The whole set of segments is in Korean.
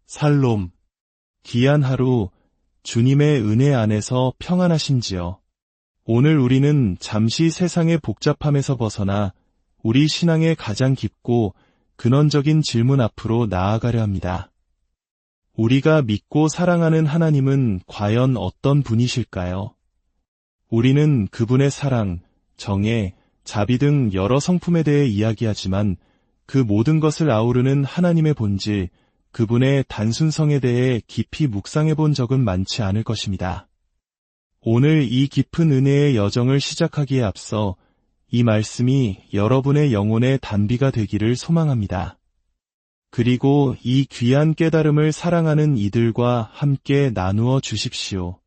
살롬. 귀한 하루, 주님의 은혜 안에서 평안하신지요. 오늘 우리는 잠시 세상의 복잡함에서 벗어나 우리 신앙의 가장 깊고 근원적인 질문 앞으로 나아가려 합니다. 우리가 믿고 사랑하는 하나님은 과연 어떤 분이실까요? 우리는 그분의 사랑, 정의, 자비 등 여러 성품에 대해 이야기하지만 그 모든 것을 아우르는 하나님의 본질, 그분의 단순성에 대해 깊이 묵상해 본 적은 많지 않을 것입니다. 오늘 이 깊은 은혜의 여정을 시작하기에 앞서 이 말씀이 여러분의 영혼의 단비가 되기를 소망합니다. 그리고 이 귀한 깨달음을 사랑하는 이들과 함께 나누어 주십시오.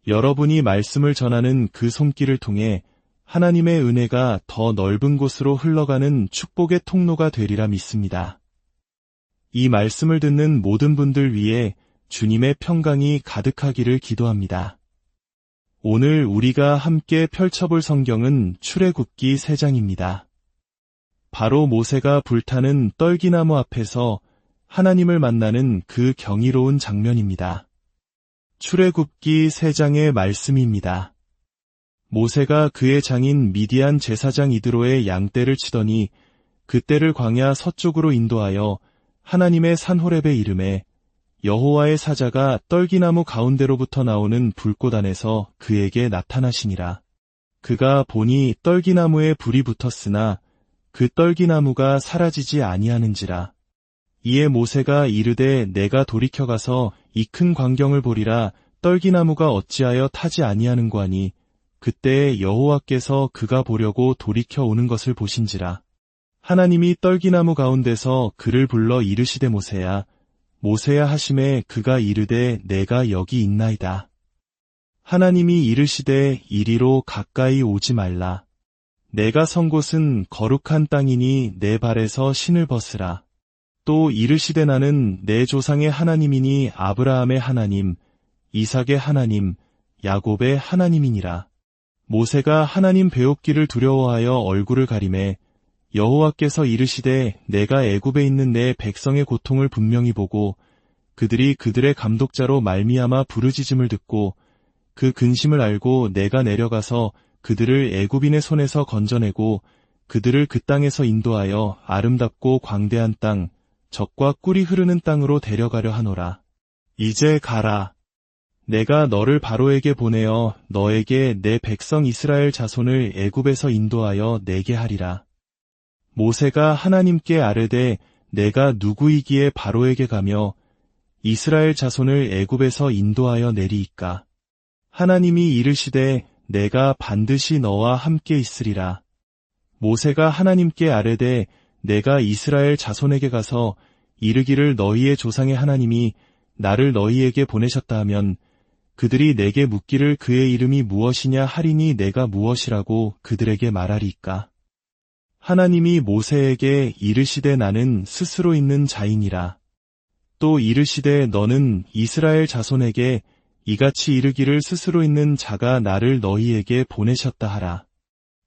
여러분이 말씀을 전하는 그 손길을 통해 하나님의 은혜가 더 넓은 곳으로 흘러가는 축복의 통로가 되리라 믿습니다. 이 말씀을 듣는 모든 분들 위해 주님의 평강이 가득하기를 기도합니다. 오늘 우리가 함께 펼쳐볼 성경은 출애굽기 3장입니다. 바로 모세가 불타는 떨기나무 앞에서 하나님을 만나는 그 경이로운 장면입니다. 출애굽기 3장의 말씀입니다. 모세가 그의 장인 미디안 제사장 이드로의 양떼를 치더니 그떼를 광야 서쪽으로 인도하여 하나님의 산 호렙에 이르매 여호와의 사자가 떨기나무 가운데로부터 나오는 불꽃 안에서 그에게 나타나시니라. 그가 보니 떨기나무에 불이 붙었으나 그 떨기나무가 사라지지 아니하는지라. 이에 모세가 이르되 내가 돌이켜 가서 이 큰 광경을 보리라. 떨기나무가 어찌하여 타지 아니하는고 하니 그때에 여호와께서 그가 보려고 돌이켜 오는 것을 보신지라. 하나님이 떨기나무 가운데서 그를 불러 이르시되 모세야, 모세야 하심에 그가 이르되 내가 여기 있나이다. 하나님이 이르시되 이리로 가까이 오지 말라. 내가 선 곳은 거룩한 땅이니 내 발에서 신을 벗으라. 또 이르시되 나는 내 조상의 하나님이니 아브라함의 하나님, 이삭의 하나님, 야곱의 하나님이니라. 모세가 하나님 배웁기를 두려워하여 얼굴을 가리매 여호와께서 이르시되 내가 애굽에 있는 내 백성의 고통을 분명히 보고 그들이 그들의 감독자로 말미암아 부르짖음을 듣고 그 근심을 알고 내가 내려가서 그들을 애굽인의 손에서 건져내고 그들을 그 땅에서 인도하여 아름답고 광대한 땅, 젖과 꿀이 흐르는 땅으로 데려가려 하노라. 이제 가라. 내가 너를 바로에게 보내어 너에게 내 백성 이스라엘 자손을 애굽에서 인도하여 내게 하리라. 모세가 하나님께 아뢰되 내가 누구이기에 바로에게 가며 이스라엘 자손을 애굽에서 인도하여 내리이까. 하나님이 이르시되 내가 반드시 너와 함께 있으리라. 모세가 하나님께 아뢰되 내가 이스라엘 자손에게 가서 이르기를 너희의 조상의 하나님이 나를 너희에게 보내셨다 하면 그들이 내게 묻기를 그의 이름이 무엇이냐 하리니 내가 무엇이라고 그들에게 말하리이까. 하나님이 모세에게 이르시되 나는 스스로 있는 자이니라. 또 이르시되 너는 이스라엘 자손에게 이같이 이르기를 스스로 있는 자가 나를 너희에게 보내셨다 하라.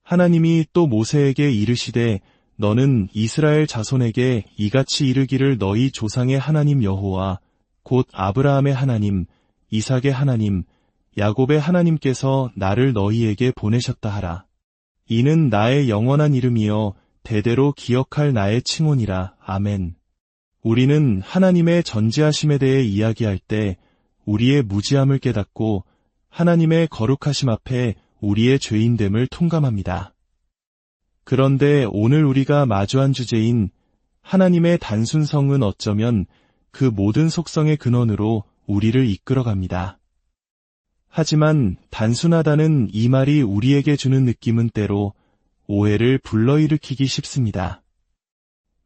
하나님이 또 모세에게 이르시되 너는 이스라엘 자손에게 이같이 이르기를 너희 조상의 하나님 여호와 곧 아브라함의 하나님, 이삭의 하나님, 야곱의 하나님께서 나를 너희에게 보내셨다 하라. 이는 나의 영원한 이름이여 대대로 기억할 나의 칭호니라. 아멘. 우리는 하나님의 전지하심에 대해 이야기할 때 우리의 무지함을 깨닫고 하나님의 거룩하심 앞에 우리의 죄인됨을 통감합니다. 그런데 오늘 우리가 마주한 주제인 하나님의 단순성은 어쩌면 그 모든 속성의 근원으로 우리를 이끌어갑니다. 하지만 단순하다는 이 말이 우리에게 주는 느낌은 때로 오해를 불러일으키기 쉽습니다.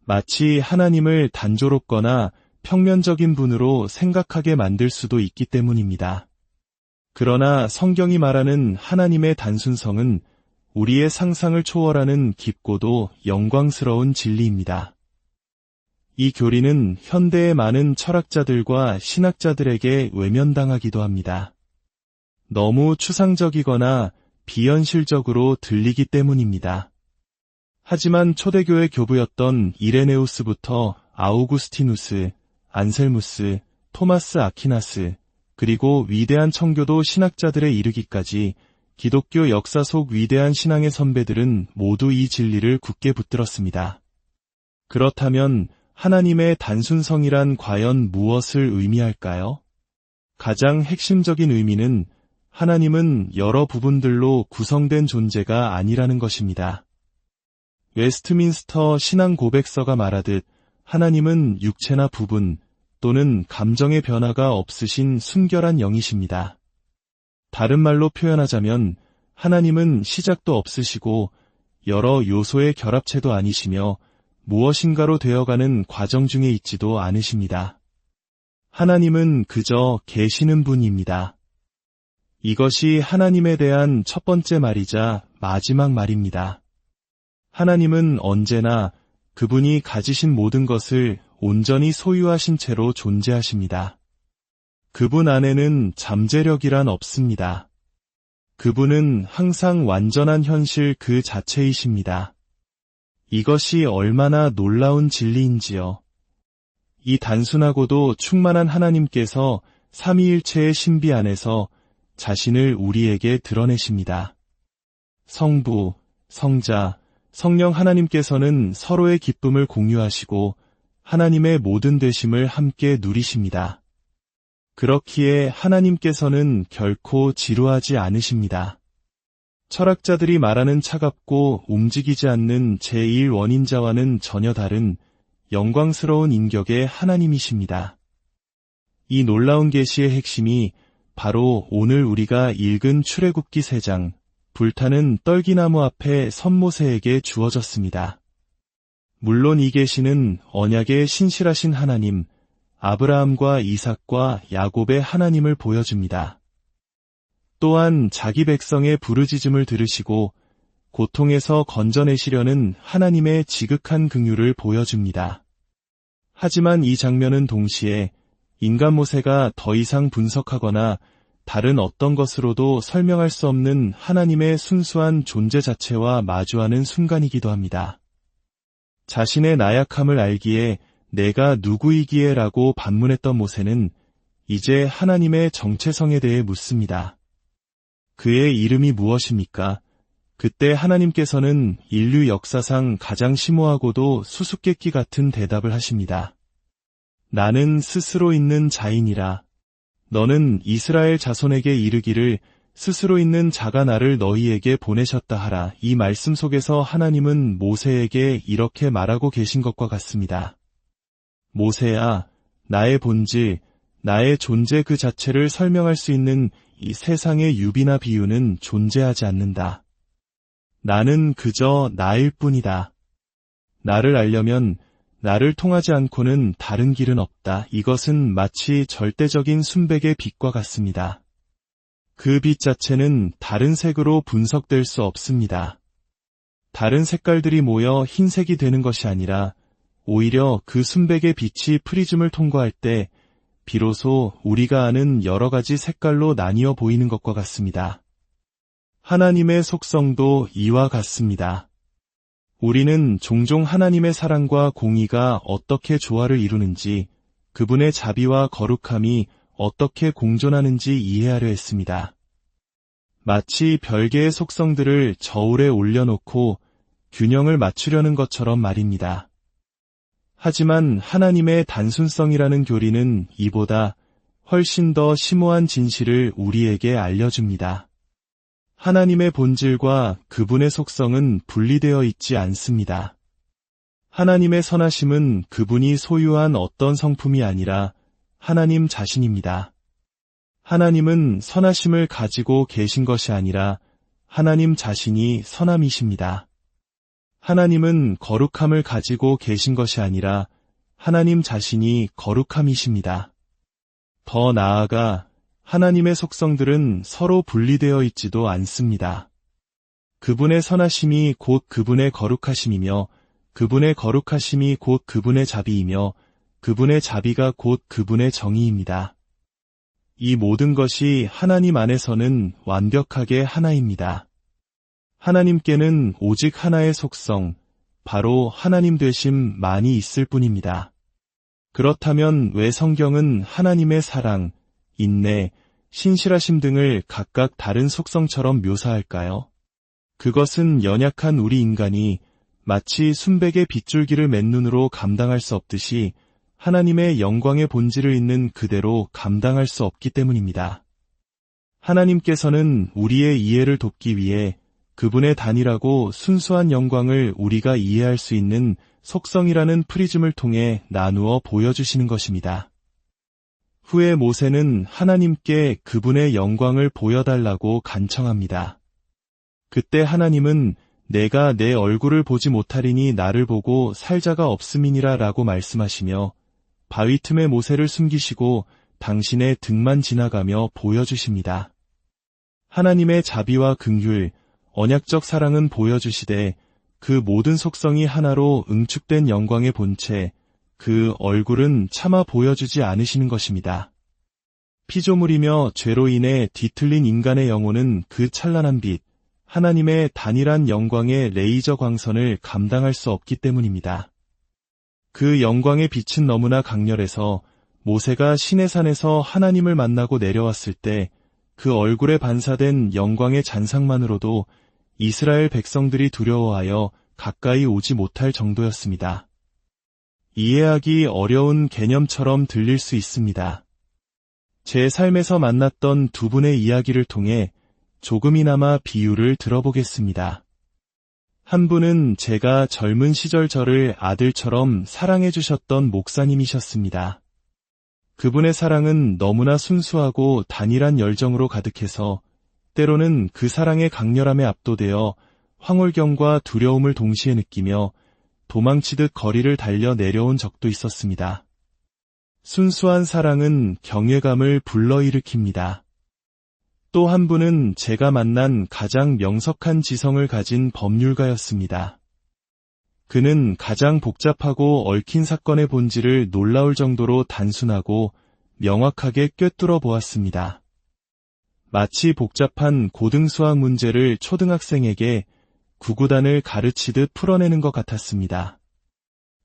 마치 하나님을 단조롭거나 평면적인 분으로 생각하게 만들 수도 있기 때문입니다. 그러나 성경이 말하는 하나님의 단순성은 우리의 상상을 초월하는 깊고도 영광스러운 진리입니다. 이 교리는 현대의 많은 철학자들과 신학자들에게 외면당하기도 합니다. 너무 추상적이거나 비현실적으로 들리기 때문입니다. 하지만 초대교회 교부였던 이레네우스부터 아우구스티누스, 안셀무스, 토마스 아퀴나스, 그리고 위대한 청교도 신학자들에 이르기까지 기독교 역사 속 위대한 신앙의 선배들은 모두 이 진리를 굳게 붙들었습니다. 그렇다면 하나님의 단순성이란 과연 무엇을 의미할까요? 가장 핵심적인 의미는 하나님은 여러 부분들로 구성된 존재가 아니라는 것입니다. 웨스트민스터 신앙 고백서가 말하듯 하나님은 육체나 부분 또는 감정의 변화가 없으신 순결한 영이십니다. 다른 말로 표현하자면 하나님은 시작도 없으시고 여러 요소의 결합체도 아니시며 무엇인가로 되어가는 과정 중에 있지도 않으십니다. 하나님은 그저 계시는 분입니다. 이것이 하나님에 대한 첫 번째 말이자 마지막 말입니다. 하나님은 언제나 그분이 가지신 모든 것을 온전히 소유하신 채로 존재하십니다. 그분 안에는 잠재력이란 없습니다. 그분은 항상 완전한 현실 그 자체이십니다. 이것이 얼마나 놀라운 진리인지요. 이 단순하고도 충만한 하나님께서 삼위일체의 신비 안에서 자신을 우리에게 드러내십니다. 성부, 성자, 성령 하나님께서는 서로의 기쁨을 공유하시고 하나님의 모든 되심을 함께 누리십니다. 그렇기에 하나님께서는 결코 지루하지 않으십니다. 철학자들이 말하는 차갑고 움직이지 않는 제1원인자와는 전혀 다른 영광스러운 인격의 하나님이십니다. 이 놀라운 계시의 핵심이 바로 오늘 우리가 읽은 출애굽기 3장, 불타는 떨기나무 앞에 선모세에게 주어졌습니다. 물론 이 계시는 언약의 신실하신 하나님, 아브라함과 이삭과 야곱의 하나님을 보여줍니다. 또한 자기 백성의 부르짖음을 들으시고 고통에서 건져내시려는 하나님의 지극한 긍휼을 보여줍니다. 하지만 이 장면은 동시에 인간 모세가 더 이상 분석하거나 다른 어떤 것으로도 설명할 수 없는 하나님의 순수한 존재 자체와 마주하는 순간이기도 합니다. 자신의 나약함을 알기에 내가 누구이기에 라고 반문했던 모세는 이제 하나님의 정체성에 대해 묻습니다. 그의 이름이 무엇입니까? 그때 하나님께서는 인류 역사상 가장 심오하고도 수수께끼 같은 대답을 하십니다. 나는 스스로 있는 자이니라. 너는 이스라엘 자손에게 이르기를 스스로 있는 자가 나를 너희에게 보내셨다 하라. 이 말씀 속에서 하나님은 모세에게 이렇게 말하고 계신 것과 같습니다. 모세야, 나의 본질, 나의 존재 그 자체를 설명할 수 있는 이 세상의 유비나 비유는 존재하지 않는다. 나는 그저 나일 뿐이다. 나를 알려면 나를 통하지 않고는 다른 길은 없다. 이것은 마치 절대적인 순백의 빛과 같습니다. 그 빛 자체는 다른 색으로 분석될 수 없습니다. 다른 색깔들이 모여 흰색이 되는 것이 아니라 오히려 그 순백의 빛이 프리즘을 통과할 때 비로소 우리가 아는 여러 가지 색깔로 나뉘어 보이는 것과 같습니다. 하나님의 속성도 이와 같습니다. 우리는 종종 하나님의 사랑과 공의가 어떻게 조화를 이루는지, 그분의 자비와 거룩함이 어떻게 공존하는지 이해하려 했습니다. 마치 별개의 속성들을 저울에 올려놓고 균형을 맞추려는 것처럼 말입니다. 하지만 하나님의 단순성이라는 교리는 이보다 훨씬 더 심오한 진실을 우리에게 알려줍니다. 하나님의 본질과 그분의 속성은 분리되어 있지 않습니다. 하나님의 선하심은 그분이 소유한 어떤 성품이 아니라 하나님 자신입니다. 하나님은 선하심을 가지고 계신 것이 아니라 하나님 자신이 선함이십니다. 하나님은 거룩함을 가지고 계신 것이 아니라 하나님 자신이 거룩함이십니다. 더 나아가 하나님의 속성들은 서로 분리되어 있지도 않습니다. 그분의 선하심이 곧 그분의 거룩하심이며 그분의 거룩하심이 곧 그분의 자비이며 그분의 자비가 곧 그분의 정의입니다. 이 모든 것이 하나님 안에서는 완벽하게 하나입니다. 하나님께는 오직 하나의 속성, 바로 하나님 되심만이 있을 뿐입니다. 그렇다면 왜 성경은 하나님의 사랑, 인내, 신실하심 등을 각각 다른 속성처럼 묘사할까요? 그것은 연약한 우리 인간이 마치 순백의 빗줄기를 맨눈으로 감당할 수 없듯이 하나님의 영광의 본질을 있는 그대로 감당할 수 없기 때문입니다. 하나님께서는 우리의 이해를 돕기 위해 그분의 단일하고 순수한 영광을 우리가 이해할 수 있는 속성이라는 프리즘을 통해 나누어 보여주시는 것입니다. 후에 모세는 하나님께 그분의 영광을 보여달라고 간청합니다. 그때 하나님은 내가 내 얼굴을 보지 못하리니 나를 보고 살 자가 없음이니라 라고 말씀하시며 바위 틈에 모세를 숨기시고 당신의 등만 지나가며 보여주십니다. 하나님의 자비와 긍휼, 언약적 사랑은 보여주시되 그 모든 속성이 하나로 응축된 영광의 본체, 그 얼굴은 차마 보여주지 않으시는 것입니다. 피조물이며 죄로 인해 뒤틀린 인간의 영혼은 그 찬란한 빛, 하나님의 단일한 영광의 레이저 광선을 감당할 수 없기 때문입니다. 그 영광의 빛은 너무나 강렬해서 모세가 시내산에서 하나님을 만나고 내려왔을 때 그 얼굴에 반사된 영광의 잔상만으로도 이스라엘 백성들이 두려워하여 가까이 오지 못할 정도였습니다. 이해하기 어려운 개념처럼 들릴 수 있습니다. 제 삶에서 만났던 두 분의 이야기를 통해 조금이나마 비유를 들어보겠습니다. 한 분은 제가 젊은 시절 저를 아들처럼 사랑해 주셨던 목사님이셨습니다. 그분의 사랑은 너무나 순수하고 단일한 열정으로 가득해서 때로는 그 사랑의 강렬함에 압도되어 황홀경과 두려움을 동시에 느끼며 도망치듯 거리를 달려 내려온 적도 있었습니다. 순수한 사랑은 경외감을 불러일으킵니다. 또 한 분은 제가 만난 가장 명석한 지성을 가진 법률가였습니다. 그는 가장 복잡하고 얽힌 사건의 본질을 놀라울 정도로 단순하고 명확하게 꿰뚫어 보았습니다. 마치 복잡한 고등수학 문제를 초등학생에게 구구단을 가르치듯 풀어내는 것 같았습니다.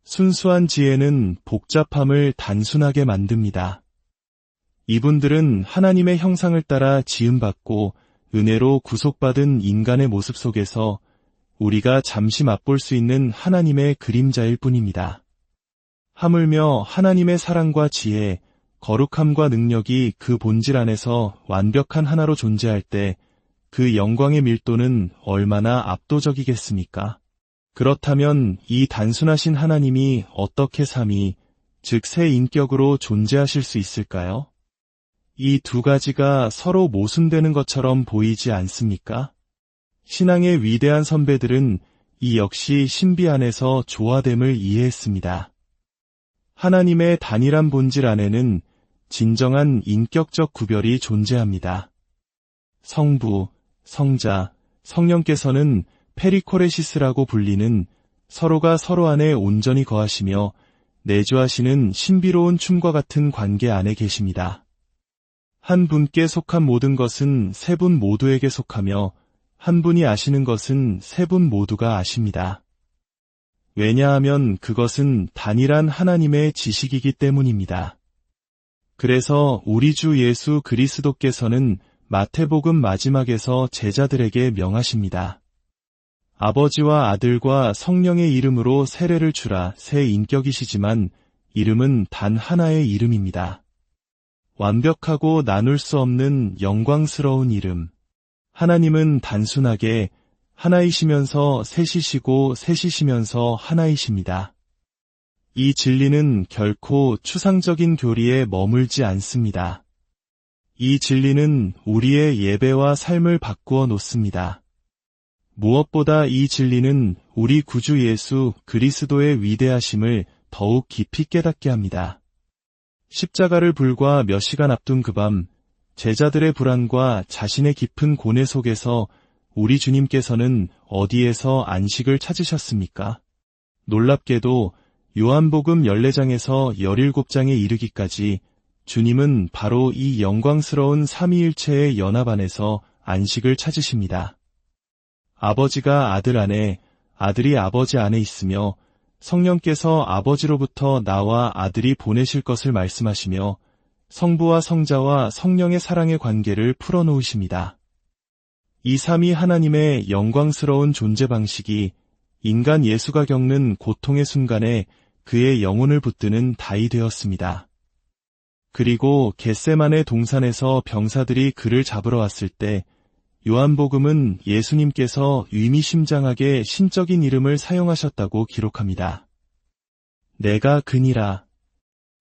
순수한 지혜는 복잡함을 단순하게 만듭니다. 이분들은 하나님의 형상을 따라 지음받고 은혜로 구속받은 인간의 모습 속에서 우리가 잠시 맛볼 수 있는 하나님의 그림자일 뿐입니다. 하물며 하나님의 사랑과 지혜, 거룩함과 능력이 그 본질 안에서 완벽한 하나로 존재할 때 그 영광의 밀도는 얼마나 압도적이겠습니까? 그렇다면 이 단순하신 하나님이 어떻게 삼위, 즉 새 인격으로 존재하실 수 있을까요? 이 두 가지가 서로 모순되는 것처럼 보이지 않습니까? 신앙의 위대한 선배들은 이 역시 신비 안에서 조화됨을 이해했습니다. 하나님의 단일한 본질 안에는 진정한 인격적 구별이 존재합니다. 성부, 성자, 성령께서는 페리코레시스라고 불리는 서로가 서로 안에 온전히 거하시며 내주하시는 신비로운 춤과 같은 관계 안에 계십니다. 한 분께 속한 모든 것은 세 분 모두에게 속하며 한 분이 아시는 것은 세 분 모두가 아십니다. 왜냐하면 그것은 단일한 하나님의 지식이기 때문입니다. 그래서 우리 주 예수 그리스도께서는 마태복음 마지막에서 제자들에게 명하십니다. 아버지와 아들과 성령의 이름으로 세례를 주라. 새 인격이시지만 이름은 단 하나의 이름입니다. 완벽하고 나눌 수 없는 영광스러운 이름. 하나님은 단순하게 하나이시면서 셋이시고 셋이시면서 하나이십니다. 이 진리는 결코 추상적인 교리에 머물지 않습니다. 이 진리는 우리의 예배와 삶을 바꾸어 놓습니다. 무엇보다 이 진리는 우리 구주 예수 그리스도의 위대하심을 더욱 깊이 깨닫게 합니다. 십자가를 불과 몇 시간 앞둔 그 밤, 제자들의 불안과 자신의 깊은 고뇌 속에서 우리 주님께서는 어디에서 안식을 찾으셨습니까? 놀랍게도 요한복음 14장에서 17장에 이르기까지 주님은 바로 이 영광스러운 삼위일체의 연합 안에서 안식을 찾으십니다. 아버지가 아들 안에, 아들이 아버지 안에 있으며 성령께서 아버지로부터 나와 아들이 보내실 것을 말씀하시며 성부와 성자와 성령의 사랑의 관계를 풀어놓으십니다. 이 삼위 하나님의 영광스러운 존재 방식이 인간 예수가 겪는 고통의 순간에 그의 영혼을 붙드는 답이 되었습니다. 그리고 겟세마네 동산에서 병사들이 그를 잡으러 왔을 때 요한복음은 예수님께서 의미심장하게 신적인 이름을 사용하셨다고 기록합니다. 내가 그니라.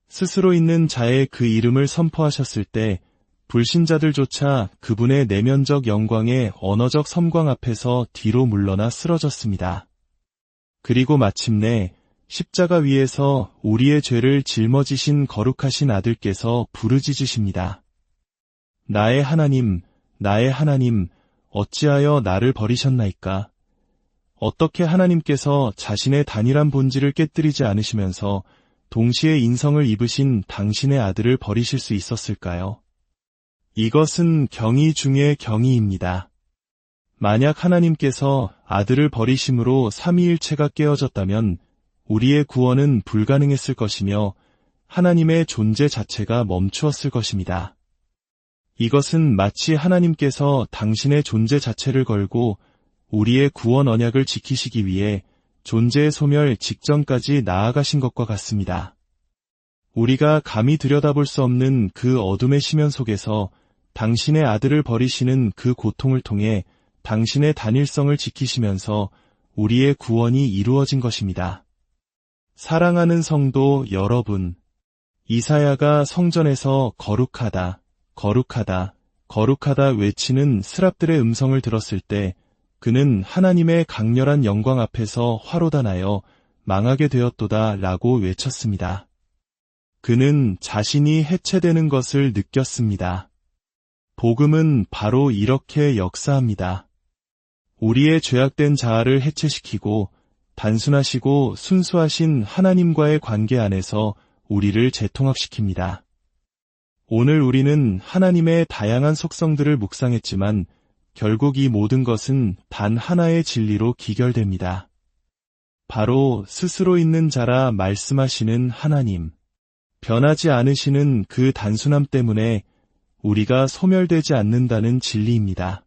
스스로 있는 자의 그 이름을 선포하셨을 때 불신자들조차 그분의 내면적 영광의 언어적 섬광 앞에서 뒤로 물러나 쓰러졌습니다. 그리고 마침내 십자가 위에서 우리의 죄를 짊어지신 거룩하신 아들께서 부르짖으십니다. 나의 하나님, 나의 하나님, 어찌하여 나를 버리셨나이까? 어떻게 하나님께서 자신의 단일한 본질을 깨뜨리지 않으시면서 동시에 인성을 입으신 당신의 아들을 버리실 수 있었을까요? 이것은 경이 중의 경이입니다. 만약 하나님께서 아들을 버리심으로 삼위일체가 깨어졌다면 우리의 구원은 불가능했을 것이며 하나님의 존재 자체가 멈추었을 것입니다. 이것은 마치 하나님께서 당신의 존재 자체를 걸고 우리의 구원 언약을 지키시기 위해 존재의 소멸 직전까지 나아가신 것과 같습니다. 우리가 감히 들여다볼 수 없는 그 어둠의 심연 속에서 당신의 아들을 버리시는 그 고통을 통해 당신의 단일성을 지키시면서 우리의 구원이 이루어진 것입니다. 사랑하는 성도 여러분, 이사야가 성전에서 거룩하다, 거룩하다, 거룩하다 외치는 스랍들의 음성을 들었을 때 그는 하나님의 강렬한 영광 앞에서 화로다 나여 망하게 되었도다 라고 외쳤습니다. 그는 자신이 해체되는 것을 느꼈습니다. 복음은 바로 이렇게 역사합니다. 우리의 죄악된 자아를 해체시키고 단순하시고 순수하신 하나님과의 관계 안에서 우리를 재통합시킵니다. 오늘 우리는 하나님의 다양한 속성들을 묵상했지만 결국 이 모든 것은 단 하나의 진리로 기결됩니다. 바로 스스로 있는 자라 말씀하시는 하나님, 변하지 않으시는 그 단순함 때문에 우리가 소멸되지 않는다는 진리입니다.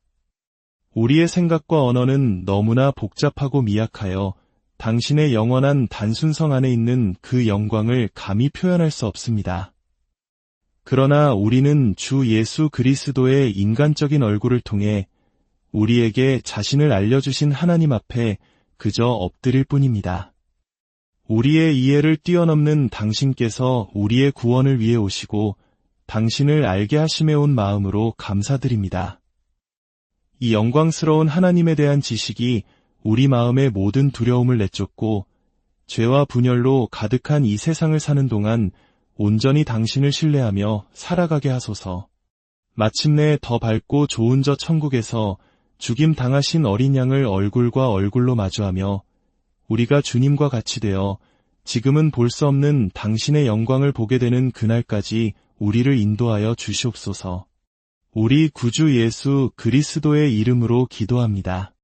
우리의 생각과 언어는 너무나 복잡하고 미약하여 당신의 영원한 단순성 안에 있는 그 영광을 감히 표현할 수 없습니다. 그러나 우리는 주 예수 그리스도의 인간적인 얼굴을 통해 우리에게 자신을 알려주신 하나님 앞에 그저 엎드릴 뿐입니다. 우리의 이해를 뛰어넘는 당신께서 우리의 구원을 위해 오시고 당신을 알게 하심에 온 마음으로 감사드립니다. 이 영광스러운 하나님에 대한 지식이 우리 마음의 모든 두려움을 내쫓고 죄와 분열로 가득한 이 세상을 사는 동안 온전히 당신을 신뢰하며 살아가게 하소서. 마침내 더 밝고 좋은 저 천국에서 죽임 당하신 어린 양을 얼굴과 얼굴로 마주하며 우리가 주님과 같이 되어 지금은 볼 수 없는 당신의 영광을 보게 되는 그날까지 우리를 인도하여 주시옵소서. 우리 구주 예수 그리스도의 이름으로 기도합니다.